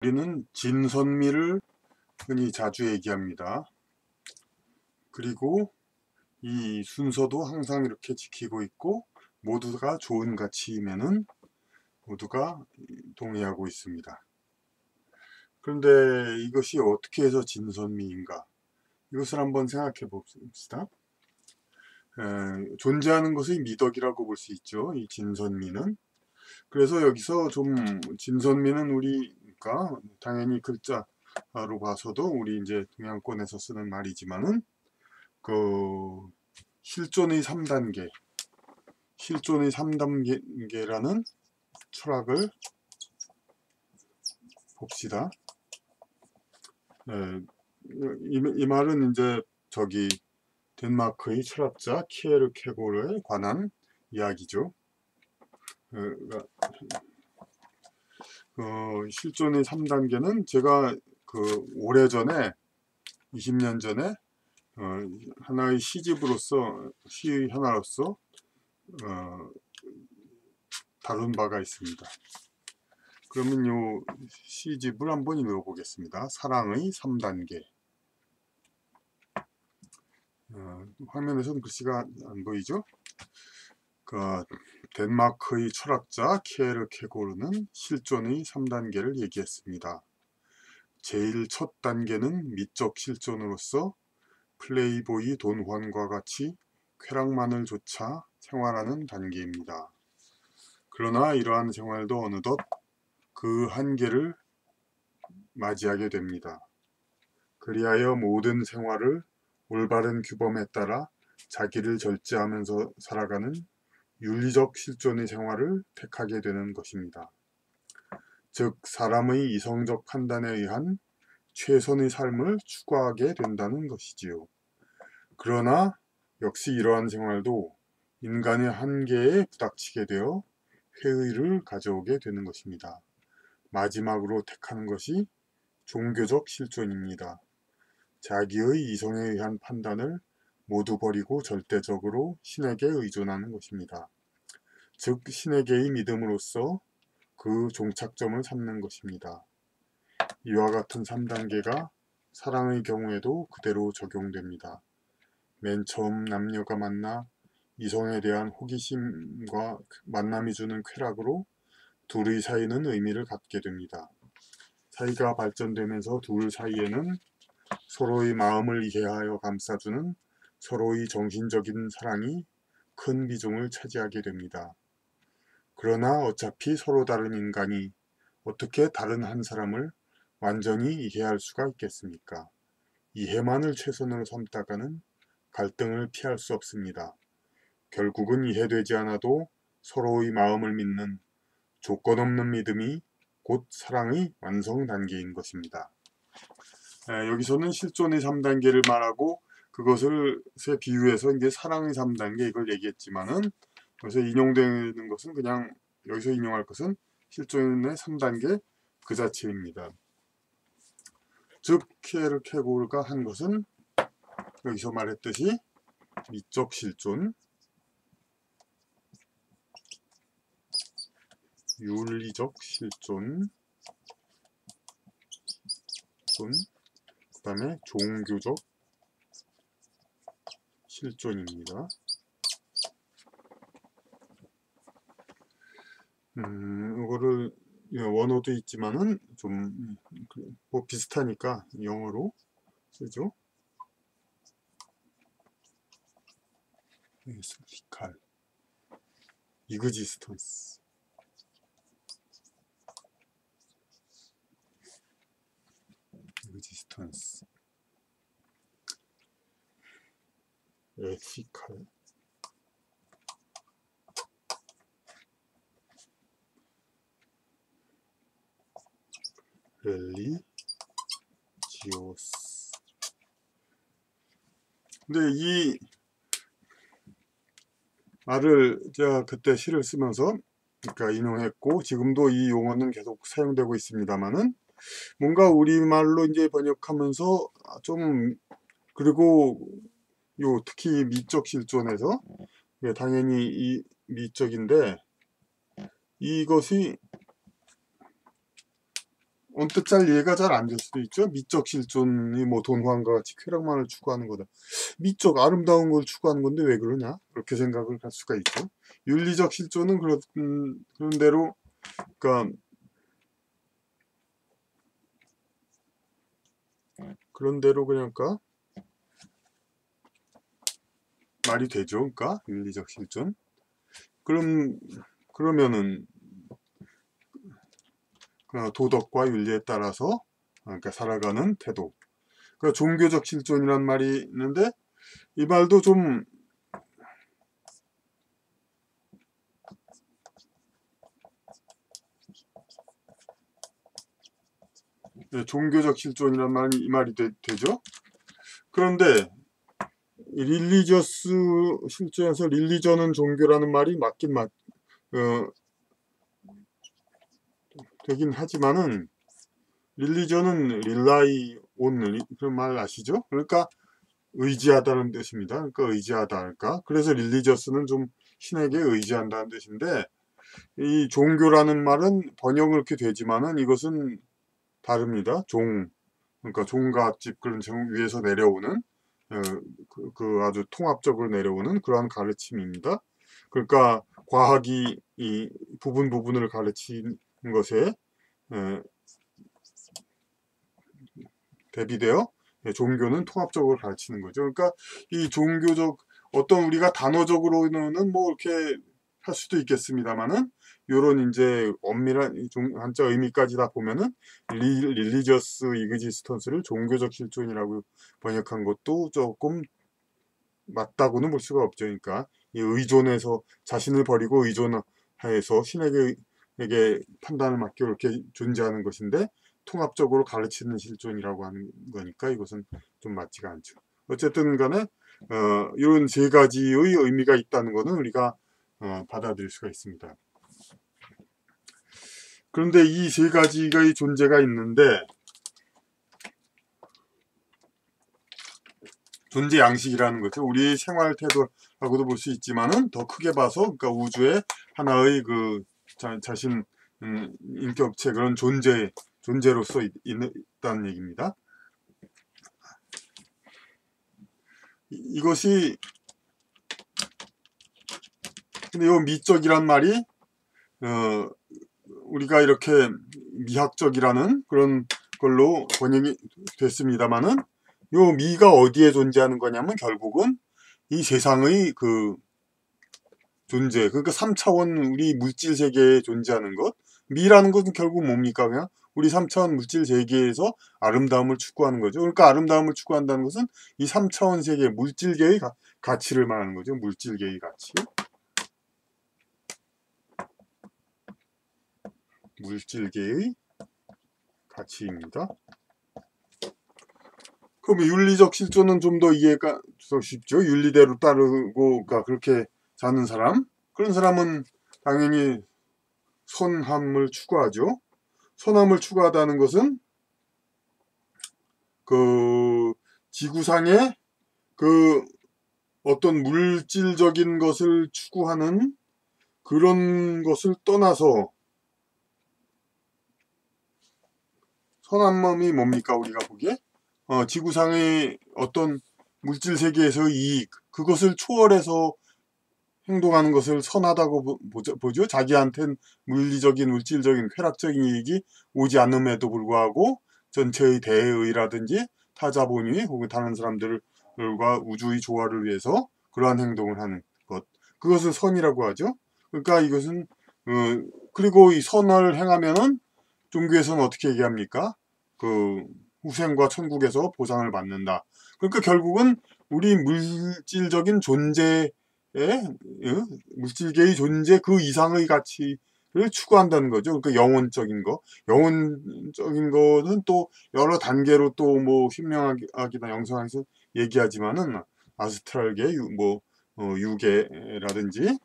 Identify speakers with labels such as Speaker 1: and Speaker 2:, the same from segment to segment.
Speaker 1: 우리는 진선미를 흔히 자주 얘기합니다. 그리고 이 순서도 항상 이렇게 지키고 있고 모두가 좋은 가치이면은 모두가 동의하고 있습니다. 그런데 이것이 어떻게 해서 진선미인가? 이것을 한번 생각해 봅시다. 존재하는 것의 미덕이라고 볼 수 있죠. 이 진선미는. 그래서 여기서 좀 진선미는 우리가 당연히 글자로 봐서도 우리 이제 동양권에서 쓰는 말이지만은 그 실존의 3단계, 실존의 3단계라는 철학을 봅시다. 이 말은 이제 덴마크의 철학자 키에르 케고르에 관한 이야기죠. 실존의 3단계는 제가 오래전에 20년 전에 하나의 시집으로서 시 하나로서 다룬 바가 있습니다. 그러면 요 시집을 한번 읽어보겠습니다. 사랑의 3단계. 화면에서는 글씨가 안 보이죠? 덴마크의 철학자 키에르 케고르는 실존의 3단계를 얘기했습니다. 제일 첫 단계는 미적 실존으로서 플레이보이 돈환과 같이 쾌락만을 좇아 생활하는 단계입니다. 그러나 이러한 생활도 어느덧 그 한계를 맞이하게 됩니다. 그리하여 모든 생활을 올바른 규범에 따라 자기를 절제하면서 살아가는 윤리적 실존의 생활을 택하게 되는 것입니다. 즉 사람의 이성적 판단에 의한 최선의 삶을 추구하게 된다는 것이지요. 그러나 역시 이러한 생활도 인간의 한계에 부닥치게 되어 회의를 가져오게 되는 것입니다. 마지막으로 택하는 것이 종교적 실존입니다. 자기의 이성에 의한 판단을 모두 버리고 절대적으로 신에게 의존하는 것입니다. 즉 신에게의 믿음으로써 그 종착점을 삼는 것입니다. 이와 같은 3단계가 사랑의 경우에도 그대로 적용됩니다. 맨 처음 남녀가 만나 이성에 대한 호기심과 만남이 주는 쾌락으로 둘의 사이는 의미를 갖게 됩니다. 사이가 발전되면서 둘 사이에는 서로의 마음을 이해하여 감싸주는 서로의 정신적인 사랑이 큰 비중을 차지하게 됩니다. 그러나 어차피 서로 다른 인간이 어떻게 다른 한 사람을 완전히 이해할 수가 있겠습니까? 이해만을 최선으로 삼다가는 갈등을 피할 수 없습니다. 결국은 이해되지 않아도 서로의 마음을 믿는 조건 없는 믿음이 곧 사랑의 완성 단계인 것입니다. 여기서는 실존의 3단계를 말하고 그것을 비유해서 이제 사랑의 3단계 이걸 얘기했지만은 여기서 인용되는 것은 그냥 여기서 인용할 것은 실존의 3단계 그 자체입니다. 즉 키에르 케고르가 한 것은 여기서 말했듯이 미적 실존, 윤리적 실존, 그 다음에 종교적 실존입니다. 이거를 원어도 있지만은 좀 뭐 비슷하니까 영어로 쓰죠. 칼, 이그지스턴스, 에티칼, 렐리지오스. 근데 이 말을 제가 그때 시를 쓰면서 그러니까 인용했고 지금도 이 용어는 계속 사용되고 있습니다만은 뭔가 우리말로 이제 번역하면서 좀 그리고 특히 미적 실존에서 당연히 이 미적인데 이것이 언뜻 잘 이해가 잘 안 될 수도 있죠. 미적 실존이 뭐 돈황과 같이 쾌락만을 추구하는 거다. 미적 아름다운 걸 추구하는 건데 왜 그러냐? 그렇게 생각을 할 수가 있죠. 윤리적 실존은 그런 대로 그러니까 그런 대로 그러니까 말이 되죠. 그러니까 윤리적 실존. 그러면은 도덕과 윤리에 따라서 그러니까 살아가는 태도. 그러니까 종교적 실존이란 말이 있는데 이 말도 좀 종교적 실존이란 말이 이 말이 되죠. 그런데 릴리저스 실존에서 릴리전은 종교라는 말이 맞긴 되긴 하지만은 릴리전은 릴라이 온 그런 말 아시죠? 그러니까 의지하다는 뜻입니다. 그러니까 의지하다 할까? 그래서 릴리저스는 좀 신에게 의지한다는 뜻인데 이 종교라는 말은 번역은 그렇게 되지만은 이것은 다릅니다. 그러니까 종갓집 그런 위에서 내려오는 그 아주 통합적으로 내려오는 그러한 가르침입니다. 그러니까 과학이 이 부분을 가르치는 것에 대비되어 종교는 통합적으로 가르치는 거죠. 그러니까 이 종교적 어떤 우리가 단어적으로는 뭐 이렇게 할 수도 있겠습니다만은 요런 이제 엄밀한 한자 의미까지 다 보면은 릴리저스 이그지스턴스를 종교적 실존이라고 번역한 것도 조금 맞다고는 볼 수가 없죠. 그러니까 이 의존해서 자신을 버리고 의존해서 신에게 판단을 맡겨 이렇게 존재하는 것인데 통합적으로 가르치는 실존이라고 하는 거니까 이것은 좀 맞지가 않죠. 어쨌든 간에 이런 세 가지의 의미가 있다는 것은 우리가 받아들일 수가 있습니다. 그런데 이 세 가지의 존재가 있는데 존재 양식이라는 거죠. 우리 생활 태도라고도 볼 수 있지만은 더 크게 봐서 그러니까 우주의 하나의 그 자신 인격체 그런 존재로서 있다는 얘기입니다. 이것이 근데 이 미적이란 말이 우리가 이렇게 미학적이라는 그런 걸로 번역이 됐습니다만은 요 미가 어디에 존재하는 거냐면 결국은 이 세상의 그 존재 그러니까 3차원 우리 물질 세계에 존재하는 것 미라는 것은 결국 뭡니까? 그냥 우리 3차원 물질 세계에서 아름다움을 추구하는 거죠. 그러니까 아름다움을 추구한다는 것은 이 3차원 세계 물질계의 가치를 말하는 거죠. 물질계의 가치. 물질계의 가치입니다. 그럼 윤리적 실존은 좀 더 이해가 더 쉽죠. 윤리대로 따르고 그렇게 사는 사람 그런 사람은 당연히 선함을 추구하죠. 선함을 추구하다는 것은 그 지구상의 그 어떤 물질적인 것을 추구하는 그런 것을 떠나서 선한 마음이 뭡니까 우리가 보기에 지구상의 어떤 물질 세계에서의 이익 그것을 초월해서 행동하는 것을 선하다고 보죠. 자기한텐 물질적인 쾌락적인 이익이 오지 않음에도 불구하고 전체의 대의라든지 타자 본위 혹은 다른 사람들과 우주의 조화를 위해서 그러한 행동을 하는 것 그것을 선이라고 하죠. 그러니까 이것은 그리고 이 선을 행하면은 종교에서는 어떻게 얘기합니까? 그 후생과 천국에서 보상을 받는다. 그러니까 결국은 우리 물질적인 존재의 물질계의 존재 그 이상의 가치를 추구한다는 거죠. 그러니까 영혼적인 거는 또 여러 단계로 또 뭐 신명학이나 영성학에서 얘기하지만은 아스트랄계 유계라든지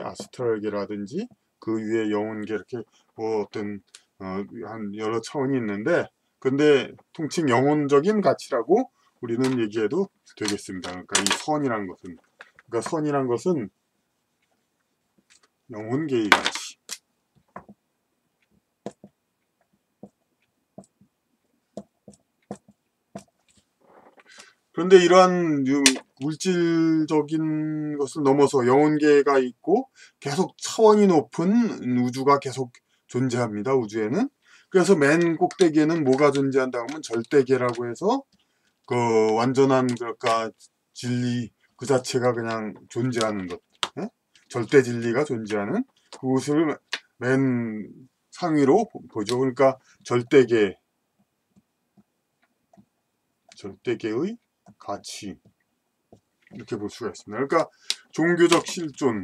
Speaker 1: 아스트랄계라든지 그 위에 영혼계 이렇게 뭐 어떤 한 여러 차원이 있는데 근데 통칭 영혼적인 가치라고 우리는 얘기해도 되겠습니다. 그러니까 이 선이란 것은 영혼계의 가치 그런데 이러한 물질적인 것을 넘어서 영혼계가 있고 계속 차원이 높은 우주가 계속 존재합니다. 우주에는. 그래서 맨 꼭대기에는 뭐가 존재한다 하면 절대계라고 해서 그 완전한 그러니까 진리 그 자체가 그냥 존재하는 것, 예? 절대 진리가 존재하는 그것을 맨 상위로 보죠. 그러니까 절대계의 가치 이렇게 볼 수가 있습니다. 그러니까 종교적 실존,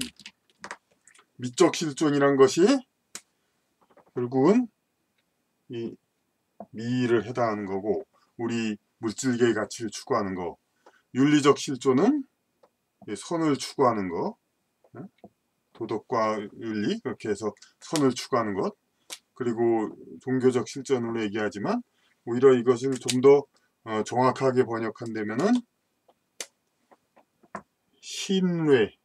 Speaker 1: 미적 실존이란 것이 결국은 이 미를 해당하는 거고 우리 물질계의 가치를 추구하는 거, 윤리적 실존은 선을 추구하는 거, 도덕과 윤리 그렇게 해서 선을 추구하는 것, 그리고 종교적 실존으로 얘기하지만 오히려 이것을 좀 더 정확하게 번역한다면은 신뢰적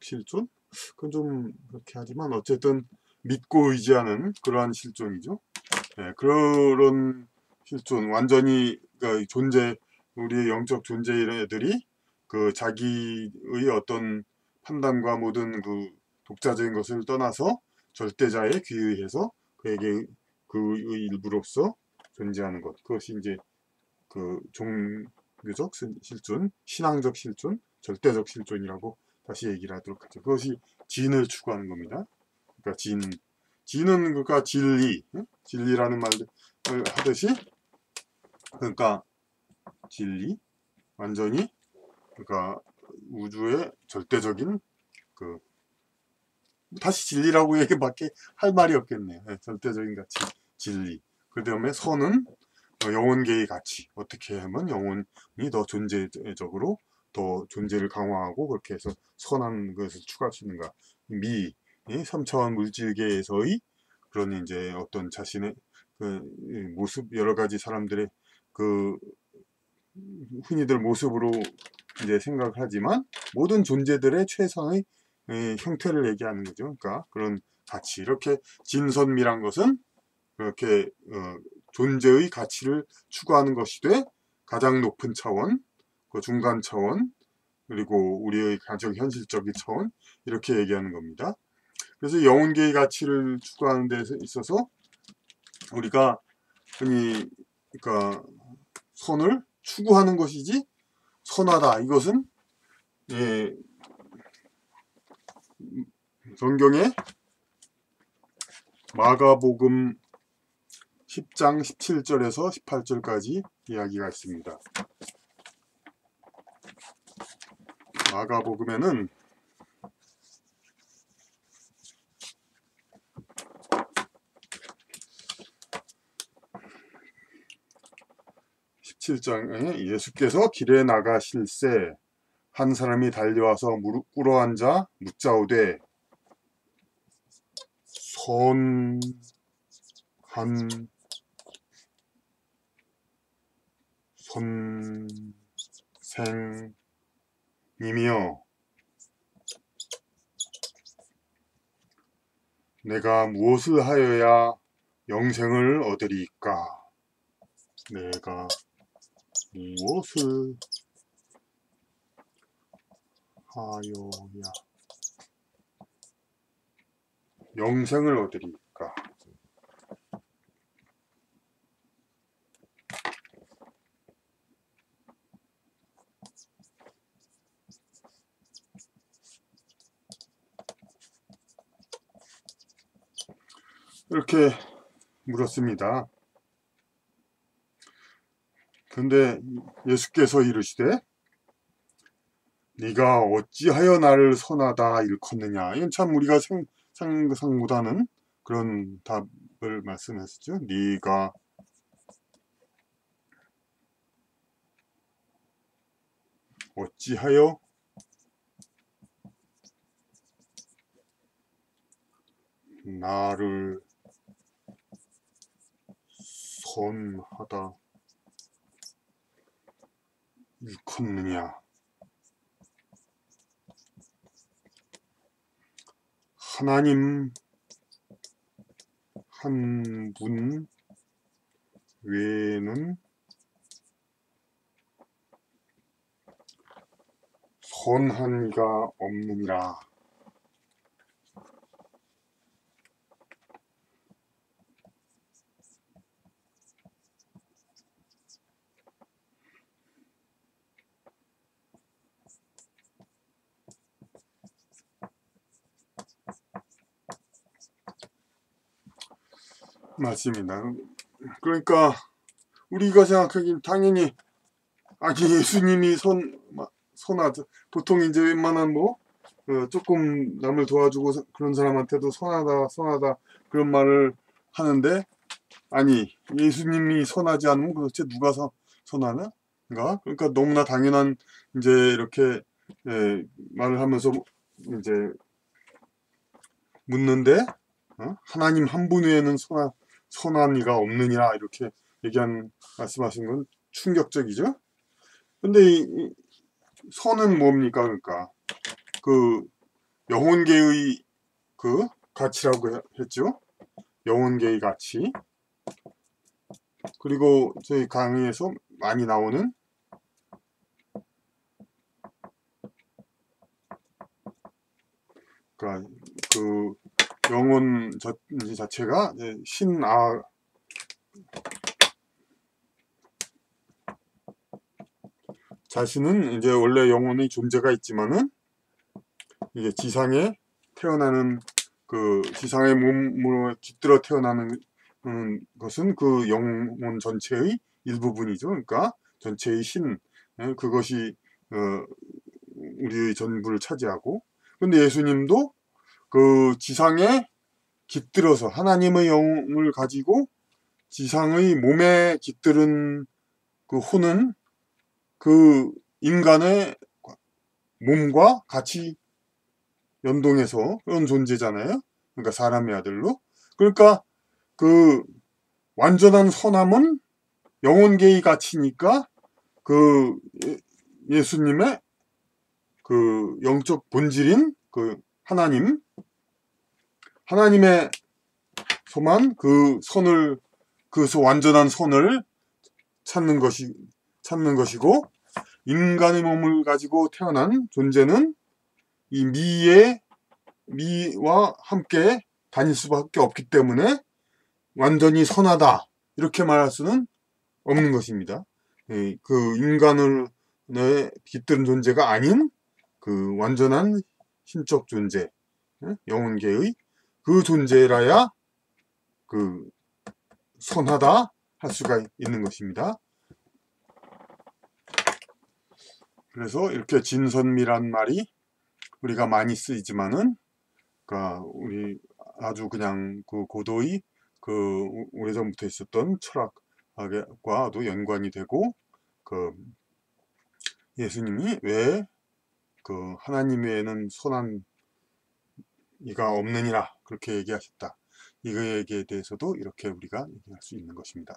Speaker 1: 실존? 그건 좀 그렇게 하지만 어쨌든 믿고 의지하는 그러한 실존이죠. 네, 그런 실존, 완전히 그러니까 우리의 영적 존재들이 그 자기의 어떤 판단과 모든 그 독자적인 것을 떠나서 절대자에 귀의해서 그에게 그의 일부로서 존재하는 것. 그것이 이제 그 종교적 실존, 신앙적 실존, 절대적 실존이라고 다시 얘기를 하도록 하죠. 그것이 진을 추구하는 겁니다. 그러니까 진은 그러니까 진리라는 말을 하듯이 그러니까 진리, 완전히 그러니까 우주의 절대적인 그 다시 진리라고 얘기밖에 할 말이 없겠네요. 네, 절대적인 가치, 진리. 그 다음에 선은 영혼계의 가치. 어떻게 하면 영혼이 더 존재적으로 더 존재를 강화하고 그렇게 해서 선한 것을 추구할 수 있는가. 미, 3차원 물질계에서의 그런 이제 어떤 자신의 그 모습, 여러 가지 사람들의 그 흔히들 모습으로 이제 생각을 하지만 모든 존재들의 최선의 형태를 얘기하는 거죠. 그러니까 그런 가치. 이렇게 진선미란 것은 그렇게 존재의 가치를 추구하는 것이 돼 가장 높은 차원, 그 중간 차원, 그리고 우리의 가장 현실적인 차원 이렇게 얘기하는 겁니다. 그래서 영혼계의 가치를 추구하는 데 있어서 우리가 흔히 그러니까 선을 추구하는 것이지 선하다 이것은 예, 성경에 마가복음 10장 17절에서 18절까지 이야기가 있습니다. 마가복음에는 (17장에) 예수께서 길에 나가실새 한 사람이 달려와서 무릎 꿇어 앉아 묻자오되 선생님이여 내가 무엇을 하여야 영생을 얻으리까? 내가 무엇을 하여야 영생을 얻으리까? 이렇게 물었습니다. 근데 예수께서 이르시되 네가 어찌하여 나를 선하다 일컫느냐. 이건 참 우리가 생각 못하는 그런 답을 말씀하시죠. 네가 어찌하여 나를 선하다 일컫느냐. 하나님 한 분 외에는 선한 이가 없느니라. 맞습니다. 그러니까 우리가 생각하기엔 당연히 아니 예수님이 선하죠. 보통 이제 웬만한 조금 남을 도와주고 그런 사람한테도 선하다 그런 말을 하는데, 아니 예수님이 선하지 않으면 도대체 누가 선하나? 그러니까 너무나 당연한 이제 이렇게 말을 하면서 이제 묻는데, 하나님 한 분 외에는 선한 이가 없느니라 이렇게 말씀하신 건 충격적이죠. 근데 이 선은 뭡니까? 그러니까 그 영혼계의 그 가치라고 했죠. 영혼계의 가치. 그리고 저희 강의에서 많이 나오는 그러니까 그 영혼 자체가 신아 자신은 이제 원래 영혼의 존재가 있지만은 이게 지상에 태어나는 그 지상의 몸으로 깃들어 태어나는 것은 그 영혼 전체의 일부분이죠. 그러니까 전체의 신, 그것이 우리의 전부를 차지하고, 근데 예수님도 그 지상에 깃들어서 하나님의 영을 가지고 지상의 몸에 깃들은 그 혼은 그 인간의 몸과 같이 연동해서 그런 존재잖아요. 그러니까 사람의 아들로. 그러니까 그 완전한 선함은 영혼계의 가치니까 그 예수님의 그 영적 본질인 그 하나님의 소만 그 완전한 선을 찾는 것이고, 인간의 몸을 가지고 태어난 존재는 이 미와 함께 다닐 수밖에 없기 때문에 완전히 선하다 이렇게 말할 수는 없는 것입니다. 그 인간을 깃든 존재가 아닌 그 완전한 신적 존재, 영혼계의 그 존재라야 그 선하다 할 수가 있는 것입니다. 그래서 이렇게 진선미란 말이 우리가 많이 쓰이지만은, 그러니까 우리 아주 그냥 그 고도의 그 오래전부터 있었던 철학과도 연관이 되고, 그 예수님이 왜 그 하나님 외에는 선한 이가 없느니라 그렇게 얘기하셨다. 이거에 대해서도 이렇게 우리가 얘기할 수 있는 것입니다.